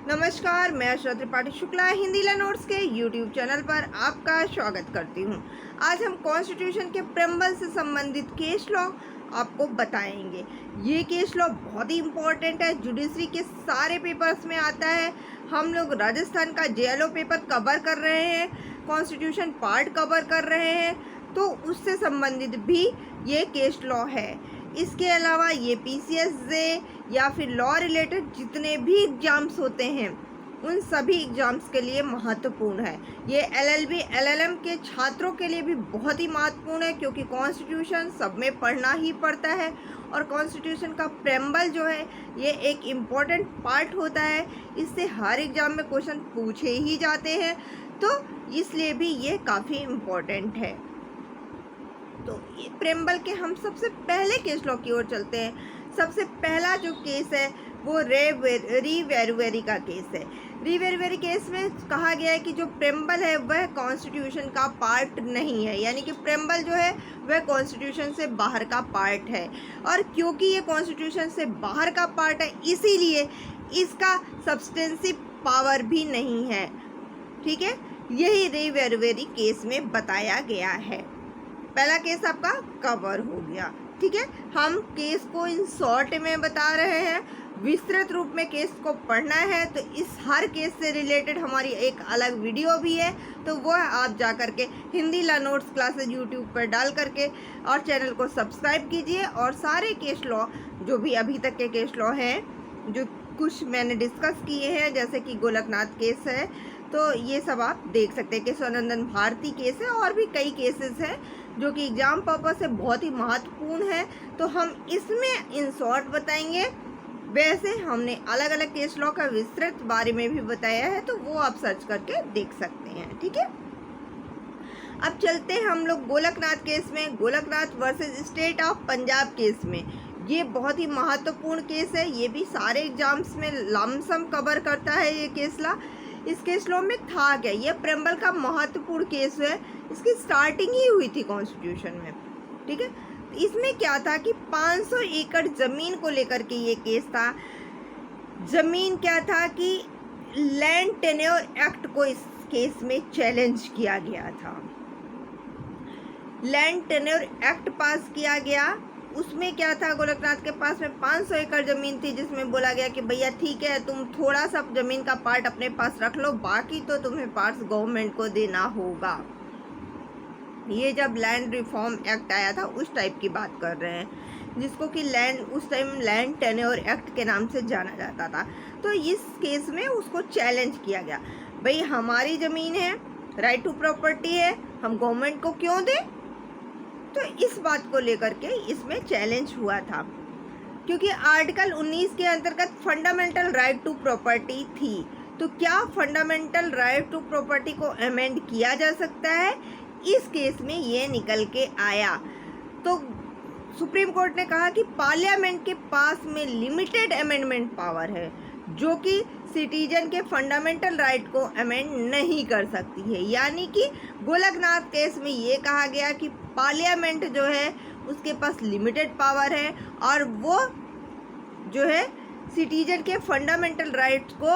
नमस्कार, मैं अशरत त्रिपाठी शुक्ला हिंदी लर्नर्स के यूट्यूब चैनल पर आपका स्वागत करती हूं। आज हम कॉन्स्टिट्यूशन के प्रेम्बल से संबंधित केस लॉ आपको बताएंगे। ये केस लॉ बहुत ही इम्पोर्टेंट है, जुडिशरी के सारे पेपर्स में आता है। हम लोग राजस्थान का जेएलओ पेपर कवर कर रहे हैं, कॉन्स्टिट्यूशन पार्ट कवर कर रहे हैं, तो उससे संबंधित भी ये केस लॉ है। इसके अलावा ये पीसीएस जे या फिर लॉ रिलेटेड जितने भी एग्ज़ाम्स होते हैं उन सभी एग्ज़ाम्स के लिए महत्वपूर्ण है। ये एलएलबी एलएलएम के छात्रों के लिए भी बहुत ही महत्वपूर्ण है, क्योंकि कॉन्स्टिट्यूशन सब में पढ़ना ही पड़ता है और कॉन्स्टिट्यूशन का प्रेम्बल जो है ये एक इम्पॉर्टेंट पार्ट होता है। इससे हर एग्ज़ाम में क्वेश्चन पूछे ही जाते हैं, तो इसलिए भी ये काफ़ी इम्पॉर्टेंट है। तो प्रेम्बल के हम सबसे पहले केस लॉ की ओर चलते हैं। सबसे पहला जो केस है वो रीवेरुवेरी का केस है। रीवेरुवेरी केस में कहा गया है कि जो प्रेम्बल है वह कॉन्स्टिट्यूशन का पार्ट नहीं है, यानी कि प्रेम्बल जो है वह कॉन्स्टिट्यूशन से बाहर का पार्ट है। और क्योंकि ये कॉन्स्टिट्यूशन से बाहर का पार्ट है, इसीलिए इसका सब्सटेंसिव पावर भी नहीं है। ठीक है, यही रीवेरुवेरी केस में बताया गया है। पहला केस आपका कवर हो गया। ठीक है, हम केस को इन शॉर्ट में बता रहे हैं, विस्तृत रूप में केस को पढ़ना है तो इस हर केस से रिलेटेड हमारी एक अलग वीडियो भी है, तो वह आप जा कर के हिंदी लर्नर्स क्लासेज यूट्यूब पर डाल करके और चैनल को सब्सक्राइब कीजिए। और सारे केस लॉ जो भी अभी तक के केस लॉ हैं, जो कुछ मैंने डिस्कस किए हैं, जैसे कि गोलकनाथ केस है, तो ये सब आप देख सकते हैं। केशवानंदन भारती केस है और भी कई केसेस हैं जो कि एग्ज़ाम पर्पस से बहुत ही महत्वपूर्ण है, तो हम इसमें इन शॉर्ट बताएंगे। वैसे हमने अलग अलग केस लॉ का विस्तृत बारे में भी बताया है, तो वो आप सर्च करके देख सकते हैं। ठीक है, अब चलते हैं हम लोग गोलकनाथ केस में। Golaknath versus state of Punjab case में ये बहुत ही महत्वपूर्ण केस है। ये भी सारे एग्जाम्स में लमसम कवर करता है ये केस लॉ। इस केस लॉ में था क्या, ये प्रेम्बल का महत्वपूर्ण केस है। इसकी स्टार्टिंग ही हुई थी कॉन्स्टिट्यूशन में। ठीक है, इसमें क्या था कि 500 एकड़ ज़मीन को लेकर के ये केस था। ज़मीन क्या था कि लैंड टेन्योर एक्ट को इस केस में चैलेंज किया गया था। लैंड टेन्योर एक्ट पास किया गया, उसमें क्या था, गोलकनाथ के पास में 500 एकड़ ज़मीन थी, जिसमें बोला गया कि भैया ठीक है, तुम थोड़ा सा ज़मीन का पार्ट अपने पास रख लो, बाकी तो तुम्हें पार्ट्स गवर्नमेंट को देना होगा। ये जब लैंड रिफॉर्म एक्ट आया था उस टाइप की बात कर रहे हैं, जिसको कि उस टाइम लैंड टेन्योर एक्ट के नाम से जाना जाता था। तो इस केस में उसको चैलेंज किया गया, भाई हमारी ज़मीन है, राइट टू प्रॉपर्टी है, हम गवर्नमेंट को क्यों दें। तो इस बात को लेकर के इसमें चैलेंज हुआ था, क्योंकि आर्टिकल 19 के अंतर्गत फंडामेंटल राइट टू प्रॉपर्टी थी। तो क्या फंडामेंटल राइट टू प्रॉपर्टी को अमेंड किया जा सकता है, इस केस में ये निकल के आया। तो सुप्रीम कोर्ट ने कहा कि पार्लियामेंट के पास में लिमिटेड अमेंडमेंट पावर है, जो कि सिटीजन के फंडामेंटल राइट को अमेंड नहीं कर सकती है। यानी कि गोलकनाथ केस में ये कहा गया कि पार्लियामेंट जो है उसके पास लिमिटेड पावर है और वो जो है सिटीजन के फंडामेंटल राइट्स को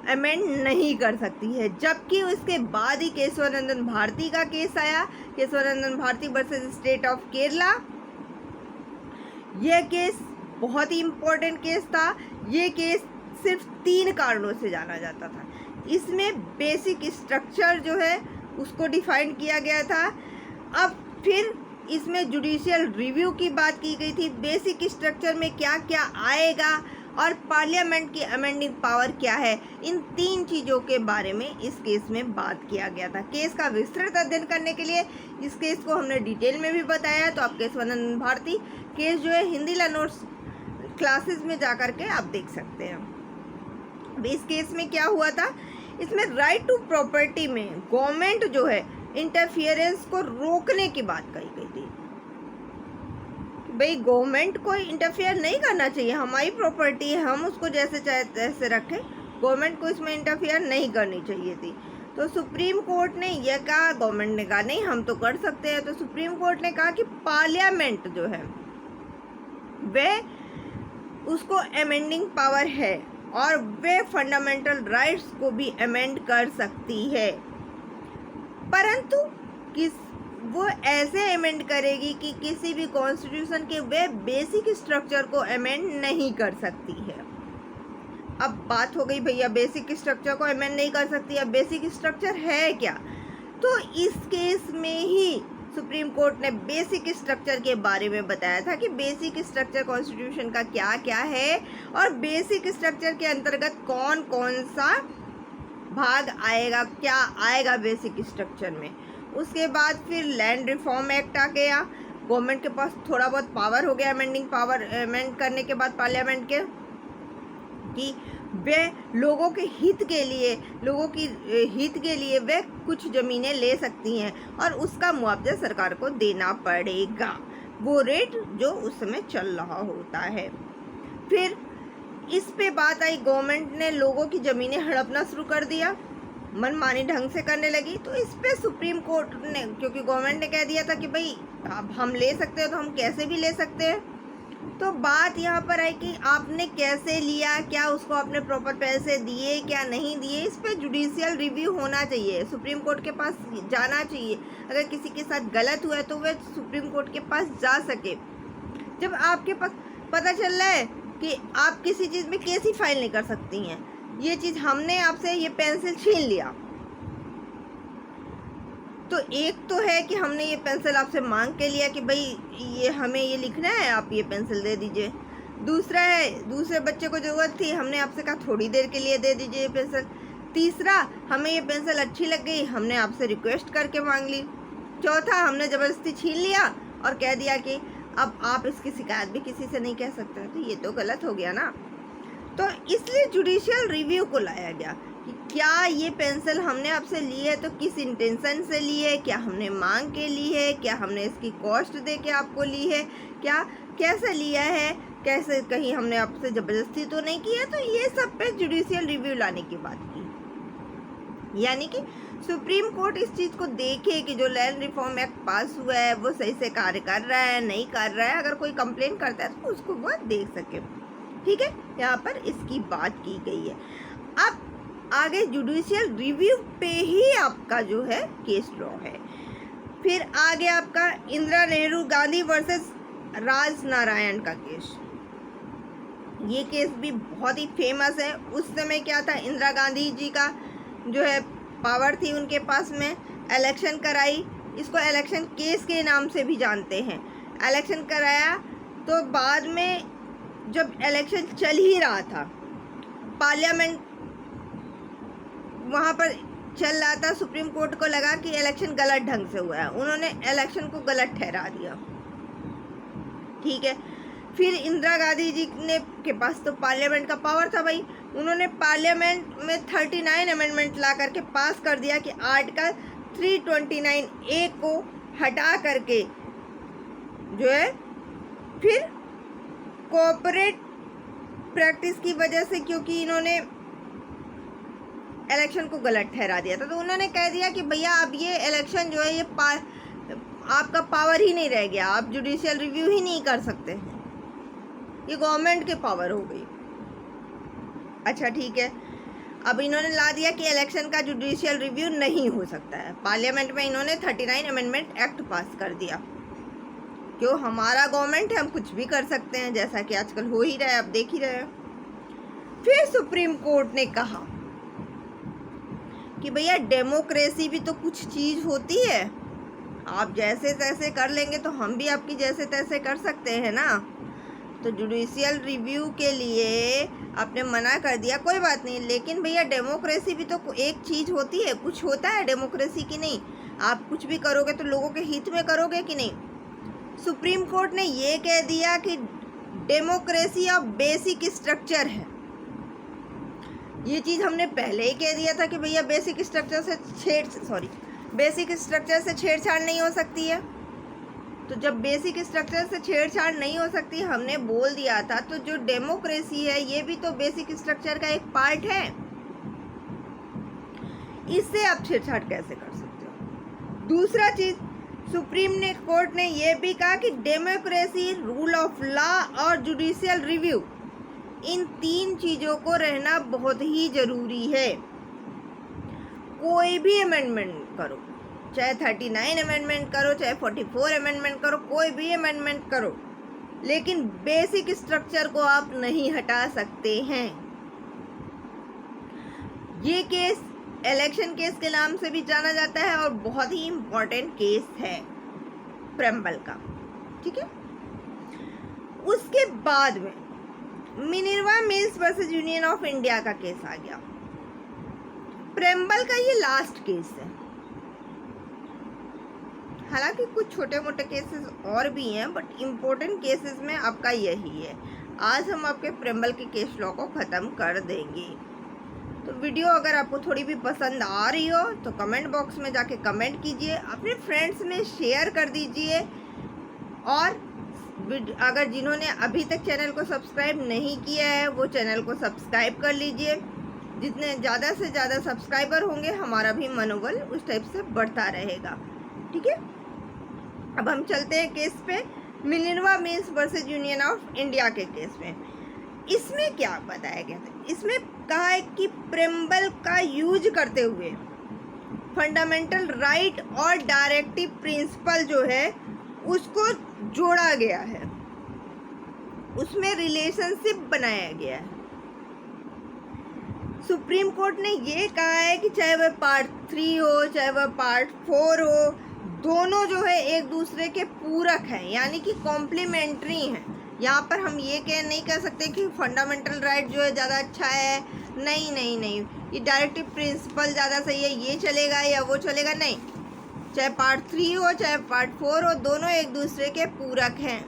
अमेंड नहीं कर सकती है। जबकि उसके बाद ही केशवानंदन भारती का केस आया, Kesavananda Bharati versus state of Kerala. यह केस बहुत ही इम्पोर्टेंट केस था। ये केस सिर्फ 3 कारणों से जाना जाता था। इसमें बेसिक स्ट्रक्चर जो है उसको डिफाइन किया गया था। अब फिर इसमें जुडिशियल रिव्यू की बात की गई थी, बेसिक स्ट्रक्चर में क्या क्या आएगा और पार्लियामेंट की अमेंडिंग पावर क्या है, इन 3 चीज़ों के बारे में इस केस में बात किया गया था। केस का विस्तृत अध्ययन करने के लिए इस केस को हमने डिटेल में भी बताया, तो आप केशवानंदन भारती केस जो है हिंदी लर्नर्स क्लासेस में जा कर के आप देख सकते हैं। इस केस में क्या हुआ था, इसमें राइट टू प्रॉपर्टी में गवर्नमेंट जो है इंटरफियरेंस को रोकने की बात कही गई थी। भाई गवर्नमेंट को इंटरफियर नहीं करना चाहिए, हमारी प्रॉपर्टी है, हम उसको जैसे चाहे तैसे रखें, गवर्नमेंट को इसमें इंटरफियर नहीं करनी चाहिए थी। तो सुप्रीम कोर्ट ने यह कहा, गवर्नमेंट ने कहा नहीं हम तो कर सकते हैं। तो सुप्रीम कोर्ट ने कहा कि पार्लियामेंट जो है वह उसको अमेंडिंग पावर है, और वे फंडामेंटल राइट्स को भी अमेंड कर सकती है, परंतु वो ऐसे अमेंड करेगी कि किसी भी कॉन्स्टिट्यूशन के वे बेसिक स्ट्रक्चर को अमेंड नहीं कर सकती है। अब बात हो गई भैया बेसिक स्ट्रक्चर को अमेंड नहीं कर सकती, अब बेसिक स्ट्रक्चर है क्या? तो इस केस में ही सुप्रीम कोर्ट ने बेसिक स्ट्रक्चर के बारे में बताया था कि बेसिक स्ट्रक्चर कॉन्स्टिट्यूशन का क्या क्या है और बेसिक स्ट्रक्चर के अंतर्गत कौन कौन सा भाग आएगा, क्या आएगा बेसिक स्ट्रक्चर में। उसके बाद फिर लैंड रिफॉर्म एक्ट आ गया, गवर्नमेंट के पास थोड़ा बहुत पावर हो गया अमेंडिंग पावर, अमेंड करने के बाद पार्लियामेंट के, कि वे लोगों के हित के लिए, लोगों की हित के लिए वे कुछ ज़मीनें ले सकती हैं और उसका मुआवजा सरकार को देना पड़ेगा, वो रेट जो उस समय चल रहा होता है। फिर इस पे बात आई, गवर्नमेंट ने लोगों की ज़मीनें हड़पना शुरू कर दिया, मनमानी ढंग से करने लगी। तो इस पे सुप्रीम कोर्ट ने, क्योंकि गवर्नमेंट ने कह दिया था कि भाई अब हम ले सकते हो तो हम कैसे भी ले सकते हैं, तो बात यहाँ पर आई कि आपने कैसे लिया, क्या उसको आपने प्रॉपर पैसे दिए क्या नहीं दिए, इस पे जुडिशियल रिव्यू होना चाहिए, सुप्रीम कोर्ट के पास जाना चाहिए। अगर किसी के साथ गलत हुआ है तो वह सुप्रीम कोर्ट के पास जा सके। जब आपके पास पता चल रहा है कि आप किसी चीज़ में केस ही फाइल नहीं कर सकती हैं, ये चीज़ हमने आपसे ये पेंसिल छीन लिया, तो एक तो है कि हमने ये पेंसिल आपसे मांग के लिया कि भाई ये हमें ये लिखना है, आप ये पेंसिल दे दीजिए। दूसरा है, दूसरे बच्चे को ज़रूरत थी, हमने आपसे कहा थोड़ी देर के लिए दे दीजिए ये पेंसिल। तीसरा, हमें ये पेंसिल अच्छी लग गई, हमने आपसे रिक्वेस्ट करके मांग ली। चौथा, हमने ज़बरदस्ती छीन लिया और कह दिया कि अब आप इसकी शिकायत भी किसी से नहीं कह सकते, तो ये तो गलत हो गया ना। तो इसलिए जुडिशियल रिव्यू को लाया गया कि क्या ये पेंसिल हमने आपसे ली है तो किस इंटेंशन से ली है, क्या हमने मांग के ली है, क्या हमने इसकी कॉस्ट दे के आपको ली है, क्या कैसे लिया है, कैसे कहीं हमने आपसे ज़बरदस्ती तो नहीं की है। तो ये सब पे जुडिशियल रिव्यू लाने की बात की, यानी कि सुप्रीम कोर्ट इस चीज़ को देखे कि जो लैंड रिफॉर्म एक्ट पास हुआ है वो सही से कार्य कर रहा है नहीं कर रहा है, अगर कोई कंप्लेन करता है तो उसको वो देख सके। ठीक है, यहाँ पर इसकी बात की गई है। अब आगे जुडिशियल रिव्यू पे ही आपका जो है केस लॉ है। फिर आगे आपका इंदिरा नेहरू गांधी वर्सेस राज नारायण का केस, ये केस भी बहुत ही फेमस है। उस समय क्या था, इंदिरा गांधी जी का जो है पावर थी उनके पास में, इलेक्शन कराई, इसको इलेक्शन केस के नाम से भी जानते हैं। इलेक्शन कराया तो बाद में जब इलेक्शन चल ही रहा था, पार्लियामेंट वहाँ पर चल रहा था, सुप्रीम कोर्ट को लगा कि इलेक्शन गलत ढंग से हुआ है, उन्होंने इलेक्शन को गलत ठहरा दिया। ठीक है, फिर इंदिरा गांधी जी ने के पास तो पार्लियामेंट का पावर था भाई, उन्होंने पार्लियामेंट में 39 अमेंडमेंट ला करके पास कर दिया कि आर्टिकल 329A को हटा करके जो है फिर कॉर्पोरेट प्रैक्टिस की वजह से, क्योंकि इन्होंने इलेक्शन को गलत ठहरा दिया था, तो उन्होंने कह दिया कि भैया अब ये इलेक्शन जो है ये आपका पावर ही नहीं रह गया, आप जुडिशियल रिव्यू ही नहीं कर सकते हैं, ये गवर्नमेंट के पावर हो गई। अच्छा ठीक है, अब इन्होंने ला दिया कि इलेक्शन का जुडिशियल रिव्यू नहीं हो सकता है। पार्लियामेंट में इन्होंने 39 अमेंडमेंट एक्ट पास कर दिया, क्यों, हमारा गवर्नमेंट है, हम कुछ भी कर सकते हैं, जैसा कि आजकल हो ही रहा है, आप देख ही रहे हो। फिर सुप्रीम कोर्ट ने कहा कि भैया डेमोक्रेसी भी तो कुछ चीज़ होती है, आप जैसे तैसे कर लेंगे तो हम भी आपकी जैसे तैसे कर सकते हैं ना। तो जुडिशियल रिव्यू के लिए आपने मना कर दिया, कोई बात नहीं, लेकिन भैया डेमोक्रेसी भी तो एक चीज़ होती है, कुछ होता है डेमोक्रेसी की नहीं, आप कुछ भी करोगे तो लोगों के हित में करोगे कि नहीं। सुप्रीम कोर्ट ने ये कह दिया कि डेमोक्रेसी अब बेसिक स्ट्रक्चर है, ये चीज़ हमने पहले ही कह दिया था कि भैया बेसिक स्ट्रक्चर से छेड़छाड़ नहीं हो सकती है। तो जब बेसिक स्ट्रक्चर से छेड़छाड़ नहीं हो सकती हमने बोल दिया था, तो जो डेमोक्रेसी है ये भी तो बेसिक स्ट्रक्चर का एक पार्ट है, इससे आप छेड़छाड़ कैसे कर सकते हो। दूसरा चीज़, सुप्रीम कोर्ट ने यह भी कहा कि डेमोक्रेसी, रूल ऑफ लॉ और जुडिशियल रिव्यू इन 3 चीज़ों को रहना बहुत ही ज़रूरी है। कोई भी अमेंडमेंट करो, चाहे 39 अमेंडमेंट करो, चाहे 44 अमेंडमेंट करो, कोई भी अमेंडमेंट करो, लेकिन बेसिक स्ट्रक्चर को आप नहीं हटा सकते हैं। ये केस इलेक्शन केस के नाम से भी जाना जाता है और बहुत ही इम्पोर्टेंट केस है प्रेम्बल का, ठीक है। उसके बाद में Minerva mills versus union of India का केस आ गया। प्रेम्बल का ये लास्ट केस है, हालांकि कुछ छोटे मोटे केसेस और भी हैं, बट इम्पोर्टेंट केसेस में आपका यही है। आज हम आपके प्रेम्बल के केस लॉ को ख़त्म कर देंगे। तो वीडियो अगर आपको थोड़ी भी पसंद आ रही हो तो कमेंट बॉक्स में जाके कमेंट कीजिए, अपने फ्रेंड्स में शेयर कर दीजिए, और अगर जिन्होंने अभी तक चैनल को सब्सक्राइब नहीं किया है वो चैनल को सब्सक्राइब कर लीजिए। जितने ज़्यादा से ज़्यादा सब्सक्राइबर होंगे हमारा भी मनोबल उस टाइप से बढ़ता रहेगा, ठीक है। अब हम चलते हैं केस पे, Minerva mills versus union of India के केस में। इसमें क्या बताया गया था? इसमें कहा है कि प्रेम्बल का यूज करते हुए फंडामेंटल राइट और डायरेक्टिव प्रिंसिपल जो है उसको जोड़ा गया है, उसमें रिलेशनशिप बनाया गया है। सुप्रीम कोर्ट ने ये कहा है कि चाहे वह पार्ट 3 हो चाहे वह पार्ट 4 हो, दोनों जो है एक दूसरे के पूरक हैं, यानी कि कॉम्प्लीमेंट्री हैं। यहाँ पर हम ये नहीं कह सकते कि फंडामेंटल राइट जो है ज़्यादा अच्छा है, नहीं नहीं नहीं, ये डायरेक्टिव प्रिंसिपल ज़्यादा सही है, ये चलेगा या वो चलेगा, नहीं। चाहे पार्ट 3 हो चाहे पार्ट 4 हो, दोनों एक दूसरे के पूरक हैं।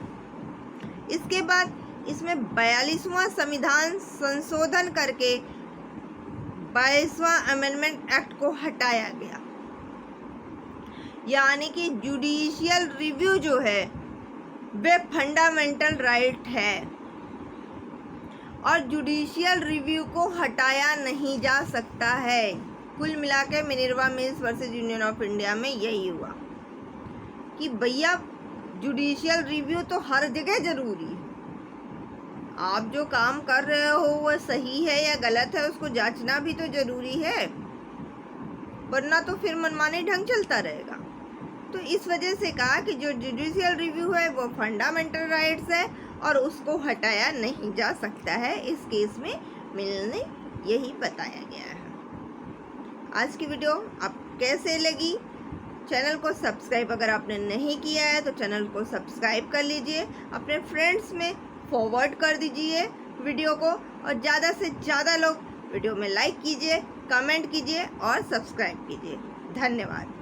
इसके बाद इसमें 42वां संविधान संशोधन करके 22वां अमेंडमेंट एक्ट को हटाया गया, यानी कि जुडिशियल रिव्यू जो है वे फंडामेंटल राइट है और जुडिशियल रिव्यू को हटाया नहीं जा सकता है। कुल मिला के Minerva mills versus union of India में यही हुआ कि भैया जुडिशियल रिव्यू तो हर जगह ज़रूरी है। आप जो काम कर रहे हो वह सही है या गलत है उसको जांचना भी तो ज़रूरी है, वरना तो फिर मनमाने ढंग चलता रहेगा। तो इस वजह से कहा कि जो जुडिशियल रिव्यू है वो फंडामेंटल राइट्स है और उसको हटाया नहीं जा सकता है। इस केस में मिल ने यही बताया गया है। आज की वीडियो आप कैसे लगी? चैनल को सब्सक्राइब अगर आपने नहीं किया है तो चैनल को सब्सक्राइब कर लीजिए, अपने फ्रेंड्स में फॉरवर्ड कर दीजिए वीडियो को, और ज़्यादा से ज़्यादा लोग वीडियो में लाइक कीजिए, कमेंट कीजिए और सब्सक्राइब कीजिए। धन्यवाद।